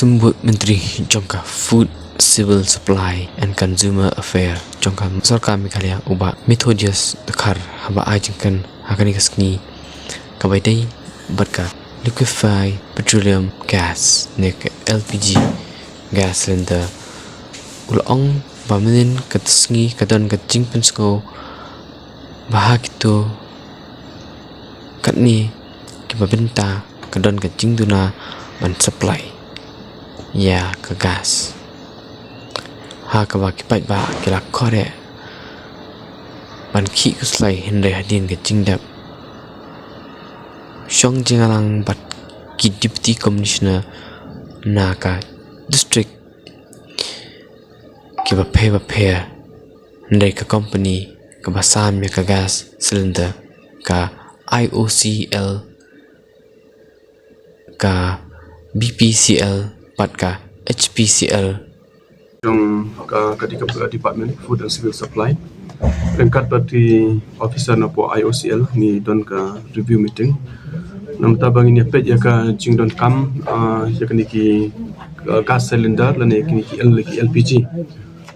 Sembut Menteri Jongka Food, Civil Supply and Consumer Affair Jongka Sarkar Meghalaya uba Methodius Dkhar haba ajengkan hakani kasni kabaidai badka liquefied petroleum gas nek LPG gas cylinder ulong bamenin katsngi kadon kajing pensko bahag itu katni kibabenta kadon kajing duna ban supply ya ke gas ha ka ba ki pai ba ki la khore ban khi kuslai hindai hadin ke jingdap shong jingalang bat ki deputy commissioner na ka district ki ba phe hindai ka company ka basan me ka gas cylinder ka IOCL ka BPCL pat ka HPCL trong ketika Department Food and Civil Supply rengkat berarti officer na po IOCL ni don ka review meeting nam tabang ini pet ya ka jing don kam ya ka niki gas cylinder la ne kini ki LPG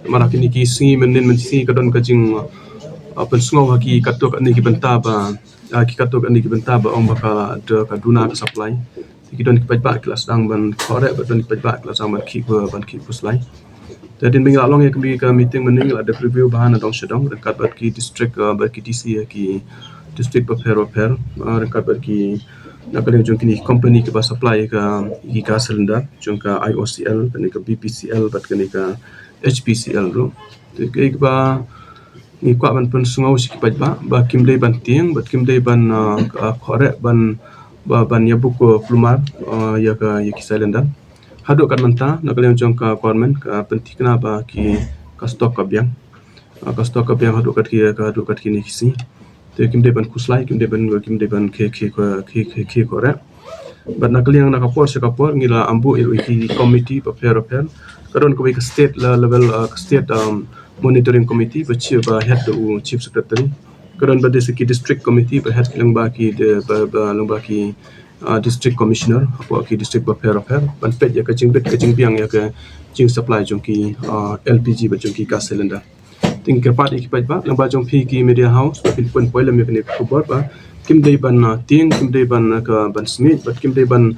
mara kini ki singi menen mensi ka don ka jing pen sungo haki katok ni ki benta ba ki katok ni ki benta ba ong baka de ka duna ka supply ki don ki pet kelas dang ban korek ba don ki pet kelas dang ban ki puslai jadi minggu lalu yang kami meeting mening ada review bahan adong sedang dekat bagi district bagi DC ki district repair dekat bagi nak kena jong kini company ke supply ke gas cylinder jong ka IOCL kini ke BPCL bat kini ke HPCL ro ke ba ni kwa ban pun sungau sikit ba kim dei ban tiang bat kim dei ban korek ban yabuk plumar ya ki cylinder haduk kan mentah nak kalian jong ka government ka penting kenapa ki ka stok ka biang haduk kat kini kisi te kim de ban kuslai kim de ban ke korek bat nak kalian nak kapor ngila ambu ki committee prepare kadon ko ka state level state monitoring committee bachi ba head to chief secretary kadon ba ki district committee ba head kilang ba ki district commissioner apa ki district prepare ban pet ya kacing biang ya ke jing supply jong ki LPG ba jong ki gas cylinder ting ke pat ki ba lamba jong pi ki media house ba pin poi lam ne ko ba kim dei ban ting kim dei ban ka ban smith ba kim dei ban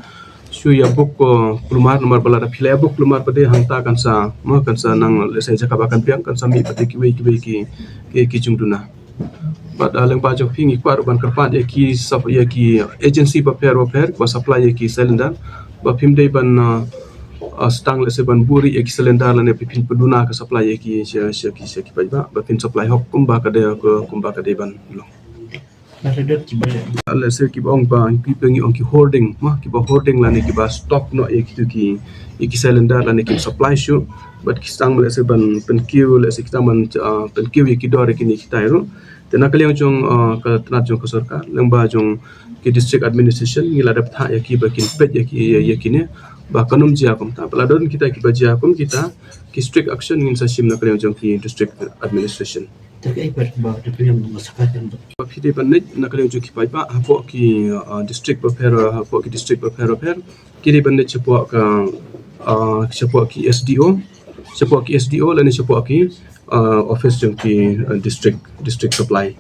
su ya buk plumar nomor bala phila buk plumar pa de hangta kan sa nang le sai jaka ba kan piang kan sa mi pa ki jung duna but leng pa jong pingi kwar ban karpat ya ki agency prepare ba supply ya ki cylinder ba pim dei ban stang le se ban buhrieh ya ki cylinder la ne pin peduna ka supply ya ki ki ba pin supply hok kumba ka de ban lo ala se ki bong ba ki pengi on ki hoarding la ne ki ba stock no ya ki cylinder la ne ki supply shu but ki stang le se ban pen kiu le se ki ban pen kiu ya ki dore ki ni ki tairo tena kalian jong ka tanat jong ka sarkar lengba jong ki district administration ngila dapat hak ya ki bakin pet ya kini ba kanum jia kom ta peladon kita ki bajia kom kita ki strict action ngin sasim na kalian jong ki district administration terkait ba deputy masyarakat ba pide banit na kalian jong ki pai ba hapo ki district prepare ki di banit cepo ki SDO lani cepo ki office jong ki district supply